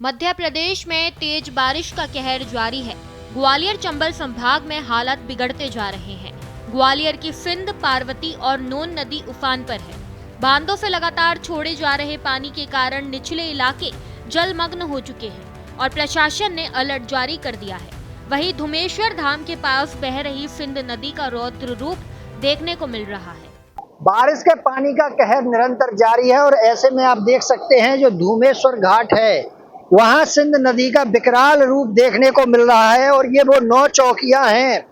मध्य प्रदेश में तेज बारिश का कहर जारी है। ग्वालियर चंबल संभाग में हालात बिगड़ते जा रहे हैं। ग्वालियर की सिंध, पार्वती और नोन नदी उफान पर है। बांधों से लगातार छोड़े जा रहे पानी के कारण निचले इलाके जलमग्न हो चुके हैं और प्रशासन ने अलर्ट जारी कर दिया है। वहीं धुमेश्वर धाम के पास बह रही सिंध नदी का रौद्र रूप देखने को मिल रहा है। बारिश के पानी का कहर निरंतर जारी है और ऐसे में आप देख सकते हैं जो धुमेश्वर घाट है वहां सिंध नदी का विकराल रूप देखने को मिल रहा है। और ये वो 9 चौकियां हैं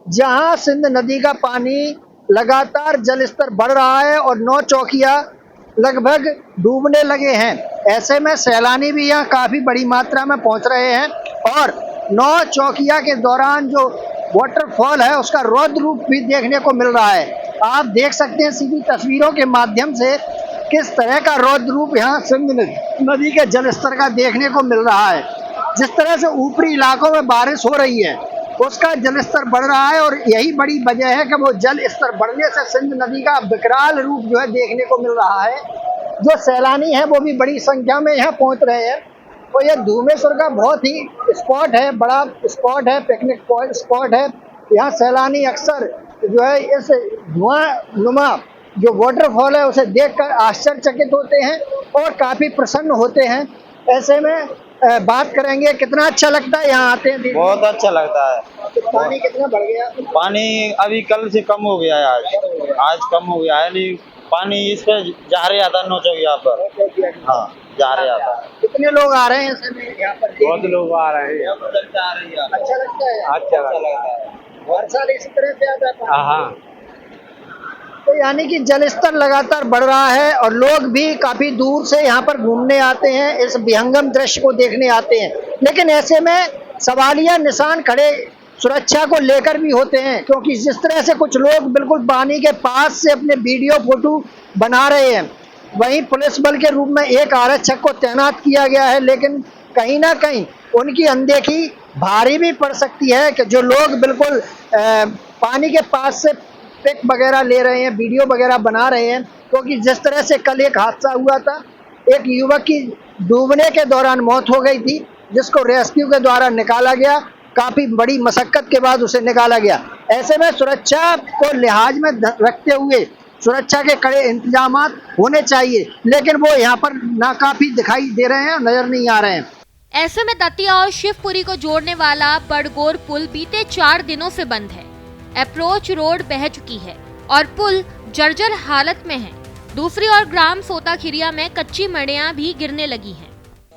जहां सिंध नदी का पानी लगातार जल स्तर बढ़ रहा है और 9 चौकियां लगभग डूबने लगे हैं। ऐसे में सैलानी भी यहाँ काफी बड़ी मात्रा में पहुंच रहे हैं और 9 चौकियां के दौरान जो वाटरफॉल है उसका रौद्र रूप भी देखने को मिल रहा है। आप देख सकते हैं सीधी तस्वीरों के माध्यम से किस तरह का रौद्र रूप यहाँ सिंध नदी के जल स्तर का देखने को मिल रहा है। जिस तरह से ऊपरी इलाकों में बारिश हो रही है उसका जल स्तर बढ़ रहा है और यही बड़ी वजह है कि वो जल स्तर बढ़ने से सिंध नदी का विकराल रूप जो है देखने को मिल रहा है। जो सैलानी है वो भी बड़ी संख्या में यहाँ पहुँच रहे हैं। तो ये धुमेश्वर का बहुत ही स्पॉट है, बड़ा स्पॉट है, पिकनिक स्पॉट है। यहाँ सैलानी अक्सर जो है इस धुआं नुमा जो वाटरफॉल है उसे देखकर आश्चर्यचकित होते हैं और काफी प्रसन्न होते हैं। ऐसे में बात करेंगे कितना अच्छा लगता है यहाँ आते हैं। बहुत अच्छा लगता है। तो पानी कितना बढ़ गया? पानी अभी कल से कम हो गया है, आज कम हो गया है। नहीं पानी इस पे जा रहा था नौचो यहाँ पर। हाँ जा रहा था। कितने लोग आ रहे हैं ऐसे में यहाँ पर? बहुत लोग आ रहे हैं। अच्छा लगता है? अच्छा लगता है। हर साल इसी तरह से आता है? हाँ। तो यानी कि जल स्तर लगातार बढ़ रहा है और लोग भी काफी दूर से यहाँ पर घूमने आते हैं, इस विहंगम दृश्य को देखने आते हैं। लेकिन ऐसे में सवालिया निशान खड़े सुरक्षा को लेकर भी होते हैं, क्योंकि जिस तरह से कुछ लोग बिल्कुल पानी के पास से अपने वीडियो फोटो बना रहे हैं, वहीं पुलिस बल के रूप में एक आरक्षक को तैनात किया गया है। लेकिन कहीं ना कहीं उनकी अनदेखी भारी भी पड़ सकती है कि जो लोग बिल्कुल पानी के पास से पिक वगैरह ले रहे हैं, वीडियो वगैरह बना रहे हैं। क्योंकि जिस तरह से कल एक हादसा हुआ था, एक युवक की डूबने के दौरान मौत हो गई थी, जिसको रेस्क्यू के द्वारा निकाला गया। काफी बड़ी मशक्कत के बाद उसे निकाला गया। ऐसे में सुरक्षा को लिहाज में रखते हुए सुरक्षा के कड़े इंतजाम होने चाहिए, लेकिन वो यहाँ पर नाकाफी दिखाई दे रहे हैं, नजर नहीं आ रहे हैं। ऐसे में दतिया और शिवपुरी को जोड़ने वाला बड़गोर पुल बीते 4 दिनों से बंद है। अप्रोच रोड बह चुकी है और पुल जर्जर हालत में है। दूसरी ओर ग्राम सोताखिरिया में कच्ची मड़ियां भी गिरने लगी हैं।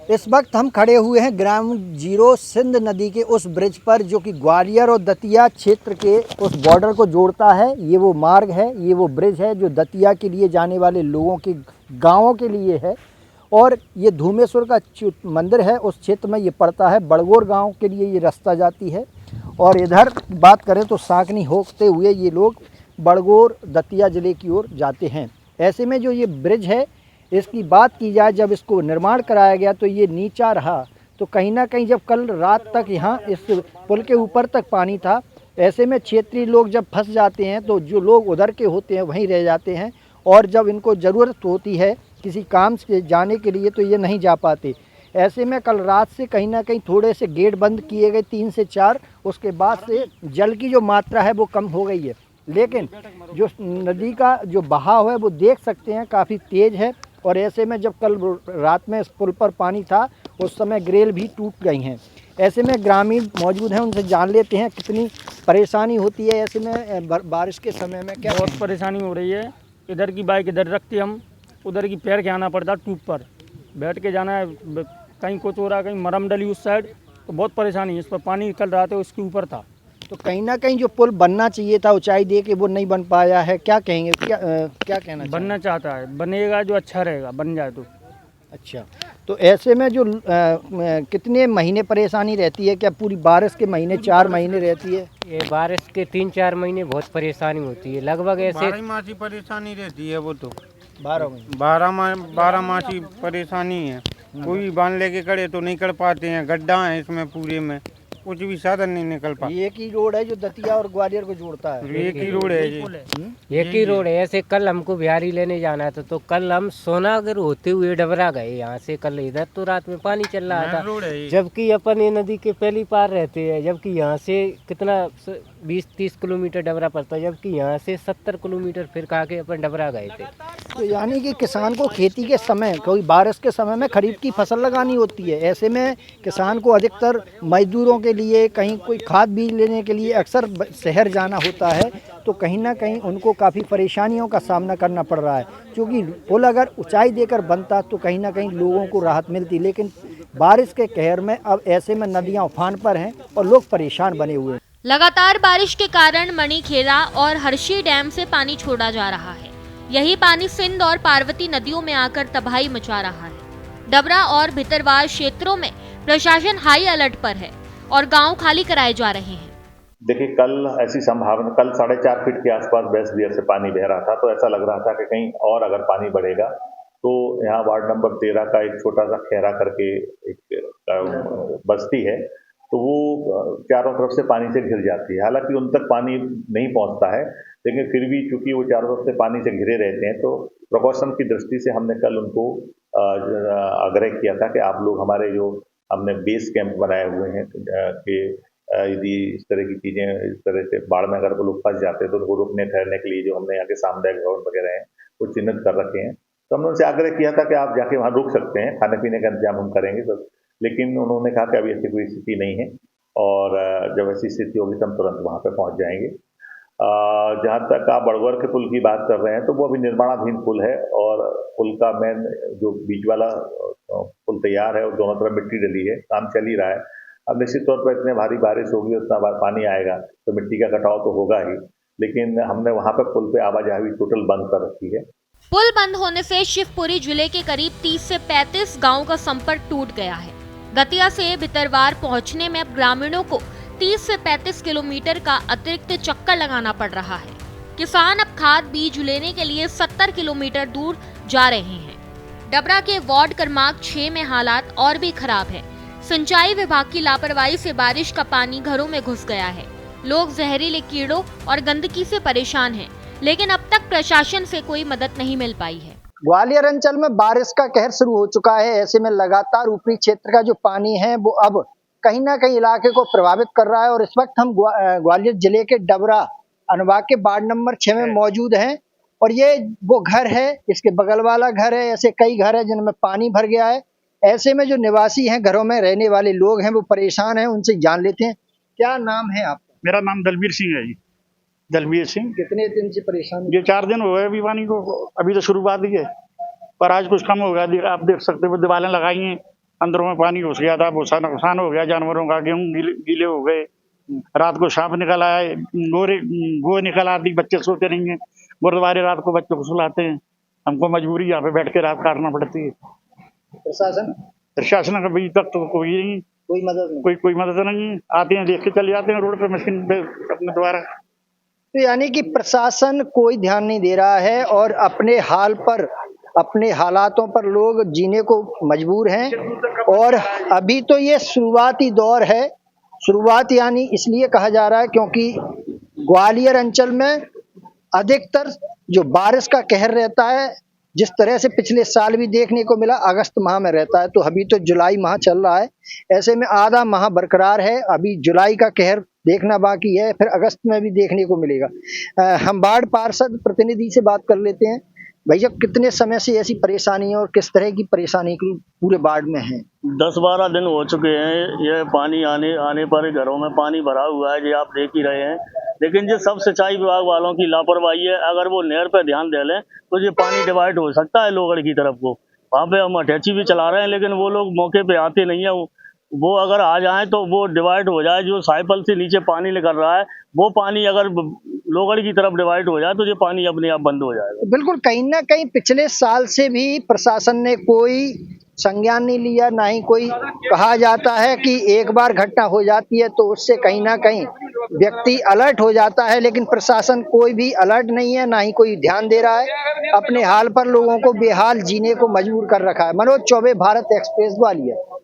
इस वक्त हम खड़े हुए हैं ग्राउंड जीरो सिंध नदी के उस ब्रिज पर जो कि ग्वालियर और दतिया क्षेत्र के उस बॉर्डर को जोड़ता है। ये वो मार्ग है, ये वो ब्रिज है जो दतिया के लिए जाने वाले लोगों के गाँवों के लिए है। और ये धुमेश्वर का मंदिर है, उस क्षेत्र में ये पड़ता है। बड़गोर गाँव के लिए ये रास्ता जाती है। और इधर बात करें तो सांकनी होते हुए ये लोग बड़गोर दतिया ज़िले की ओर जाते हैं। ऐसे में जो ये ब्रिज है इसकी बात की जाए, जब इसको निर्माण कराया गया तो ये नीचा रहा। तो कहीं ना कहीं जब कल रात तक यहाँ इस पुल के ऊपर तक पानी था, ऐसे में क्षेत्रीय लोग जब फंस जाते हैं तो जो लोग उधर के होते हैं वहीं रह जाते हैं। और जब इनको ज़रूरत होती है किसी काम से जाने के लिए तो ये नहीं जा पाते। ऐसे में कल रात से कहीं ना कहीं थोड़े से गेट बंद किए गए 3 से 4। उसके बाद से जल की जो मात्रा है वो कम हो गई है, लेकिन जो नदी का जो बहाव है वो देख सकते हैं काफ़ी तेज़ है। और ऐसे में जब कल रात में इस पुल पर पानी था उस समय ग्रेल भी टूट गई हैं। ऐसे में ग्रामीण मौजूद हैं, उनसे जान लेते हैं कितनी परेशानी होती है ऐसे में बारिश के समय में। क्या बहुत परेशानी हो रही है। इधर की बाइक इधर रखती हम, उधर की पैर के आना पड़ता ट्यूब पर बैठ के जाना है। कहीं कुछ हो रहा, कहीं मरम डली उस साइड, तो बहुत परेशानी है। इस पर पानी कल रात उसके ऊपर था। तो कहीं ना कहीं जो पुल बनना चाहिए था ऊंचाई दे के वो नहीं बन पाया है। क्या कहेंगे, क्या कहना बनना चाहता है, बनेगा जो अच्छा रहेगा, बन जाए तो अच्छा। तो ऐसे में जो कितने महीने परेशानी रहती है? क्या पूरी बारिश के महीने 4 महीने रहती है? ये बारिश के 3-4 महीने बहुत परेशानी होती है। लगभग ऐसे 12 मासी परेशानी रहती है। वो तो 12 मासी परेशानी है। कोई बांध लेके करे तो नहीं कर पाते हैं, गड्ढा है इसमें पूरे में। कुछ भी साधन नहीं निकल पा। एक ही रोड है जो दतिया और ग्वालियर को जोड़ता है। एक ही रोड है जी। एक ही रोड है। ऐसे कल हमको बिहारी लेने जाना था तो कल हम सोनागर होते हुए डबरा गए यहाँ से। कल इधर तो रात में पानी चल रहा मेन रोड है था, ये। जबकि अपन ये नदी के पहली पार रहते हैं, जबकि यहाँ से कितना 20-30 किलोमीटर डबरा पड़ता है, जबकि यहाँ से 70 किलोमीटर फिर खा के अपन डबरा गए थे। तो यानी कि किसान को खेती के समय, कोई बारिश के समय में खरीफ की फसल लगानी होती है। ऐसे में किसान को अधिकतर मजदूरों के लिए, कहीं कोई खाद बीज लेने के लिए अक्सर शहर जाना होता है, तो कहीं ना कहीं उनको काफ़ी परेशानियों का सामना करना पड़ रहा है। क्योंकि पुल अगर ऊंचाई देकर बनता तो कहीं ना कहीं लोगों को राहत मिलती, लेकिन बारिश के कहर में अब ऐसे में नदियाँ उफान पर हैं और लोग परेशान बने हुए हैं। लगातार बारिश के कारण मणिखेड़ा और हर्षी डैम से पानी छोड़ा जा रहा है। यही पानी सिंध और पार्वती नदियों में आकर तबाही मचा रहा है। डबरा और भितरवार क्षेत्रों में प्रशासन हाई अलर्ट पर है और गांव खाली कराए जा रहे हैं। देखिए, कल ऐसी संभावना, कल 4.5 फीट के आसपास बेसबियर से पानी बह रहा था, तो ऐसा लग रहा था कि कहीं और अगर पानी बढ़ेगा तो यहाँ वार्ड नंबर 13 का एक छोटा सा खैरा करके एक बस्ती है, तो वो चारों तरफ से पानी से घिर जाती है। हालांकि उन तक पानी नहीं पहुंचता है, लेकिन फिर भी चूंकि वो चारों तरफ से पानी से घिरे रहते हैं, तो प्रिकॉशन की दृष्टि से हमने कल उनको आग्रह किया था कि आप लोग हमारे जो हमने बेस कैंप बनाए हुए हैं कि यदि इस तरह की चीज़ें, इस तरह से बाढ़ में अगर वो लोग फंस जाते हैं तो उनको रुकने ठहरने के लिए जो हमने यहाँ के सामुदायिक भवन वगैरह हैं वो चिन्हित कर रखे हैं, तो हमने उनसे आग्रह किया था कि आप जाके वहाँ रुक सकते हैं, खाने पीने का इंतजाम हम करेंगे सब। लेकिन उन्होंने कहा कि अभी ऐसी कोई स्थिति नहीं है और जब ऐसी स्थिति होगी तो हम तुरंत वहाँ पर पहुँच जाएंगे। जहाँ तक आप बड़वर के पुल की बात कर रहे हैं, तो वो अभी निर्माणाधीन पुल है और पुल का मेन जो बीच वाला पुल तैयार है और दोनों तरफ मिट्टी डली है, काम चल ही रहा है। अब निश्चित तौर पर इतने भारी बारिश होगी, उतना पानी आएगा तो मिट्टी का कटाव तो होगा ही, लेकिन हमने वहाँ पर पुल पे आवाजाही टोटल बंद कर रखी है। पुल बंद होने से शिवपुरी जिले के करीब 30 से 35 गाँव का संपर्क टूट गया है। दतिया से भितरवार पहुँचने में अब ग्रामीणों को 30 से 35 किलोमीटर का अतिरिक्त चक्कर लगाना पड़ रहा है। किसान अब खाद बीज लेने के लिए 70 किलोमीटर दूर जा रहे हैं। डबरा के वार्ड क्रमांक 6 में हालात और भी खराब है। सिंचाई विभाग की लापरवाही से बारिश का पानी घरों में घुस गया है। लोग जहरीले कीड़ों और गंदगी से परेशान हैं, लेकिन अब तक प्रशासन से कोई मदद नहीं मिल पाई है। ग्वालियर अंचल में बारिश का कहर शुरू हो चुका है। ऐसे में लगातार ऊपरी क्षेत्र का जो पानी है वो अब कहीं ना कहीं इलाके को प्रभावित कर रहा है और इस वक्त हम ग्वालियर जिले के डबरा अनुभाग के वार्ड नंबर 6 में मौजूद हैं और ये वो घर है, इसके बगल वाला घर है। ऐसे कई घर है जिनमें पानी भर गया है। ऐसे में जो निवासी हैं, घरों में रहने वाले लोग हैं, वो परेशान हैं। उनसे जान लेते हैं। क्या नाम है आपका? मेरा नाम दलबीर सिंह है जी। दलबीर सिंह। कितने दिन से परेशान? ये 4 दिन हो गए अभी पानी को, अभी तो शुरुआत ही है, पर आज कुछ कम हो गया। आप देख सकते हो दीवारें लगाई हैं, अंदरों में पानी घुस गया था, बहुत नुकसान हो गया जानवरों का। गेहूँ गीले हो गए, रात को सांप निकल आया, गो निकल आती, बच्चे सोते नहीं है। गुरुद्वारे रात को बच्चों को सुलाते हैं, हमको मजबूरी यहाँ पे बैठ के रात काटना पड़ती है। प्रशासन अभी तक तो कोई नहीं, कोई मदद नहीं। आते हैं, देख के चले जाते हैं रोड पे मशीन पे अपने द्वारा। तो यानी कि प्रशासन कोई ध्यान नहीं दे रहा है और अपने हाल पर, अपने हालातों पर लोग जीने को मजबूर हैं। और अभी तो ये शुरुआती दौर है। शुरुआत यानी इसलिए कहा जा रहा है क्योंकि ग्वालियर अंचल में अधिकतर जो बारिश का कहर रहता है, जिस तरह से पिछले साल भी देखने को मिला, अगस्त माह में रहता है। तो अभी तो जुलाई माह चल रहा है, ऐसे में आधा माह बरकरार है। अभी जुलाई का कहर देखना बाकी है, फिर अगस्त में भी देखने को मिलेगा। हम वार्ड पार्षद प्रतिनिधि से बात कर लेते हैं। भैया, कितने समय से ऐसी परेशानी है और किस तरह की परेशानी पूरे वार्ड में है? 10-12 दिन हो चुके हैं। ये पानी आने पर घरों में पानी भरा हुआ है, ये आप देख ही रहे हैं। लेकिन ये सब सिंचाई विभाग वालों की लापरवाही है। अगर वो नहर पे ध्यान दे लें तो ये पानी डिवाइड हो सकता है लोगड़ की तरफ को। वहाँ पे हम अटैची भी चला रहे हैं, लेकिन वो लोग मौके पे आते नहीं है। वो अगर आ जाए तो वो डिवाइड हो जाए। जो साइपल से नीचे पानी निकल रहा है, वो पानी अगर लोगड़ की तरफ डिवाइड हो जाए तो ये पानी अपने आप बंद हो जाएगा। बिल्कुल, कहीं ना कहीं पिछले साल से भी प्रशासन ने कोई संज्ञान नहीं लिया, ना ही कोई। कहा जाता है कि एक बार घटना हो जाती है तो उससे कहीं ना कहीं व्यक्ति अलर्ट हो जाता है, लेकिन प्रशासन कोई भी अलर्ट नहीं है, ना ही कोई ध्यान दे रहा है। अपने हाल पर लोगों को बेहाल जीने को मजबूर कर रखा है। मनोज चौबे, भारत एक्सप्रेस, ग्वालियर।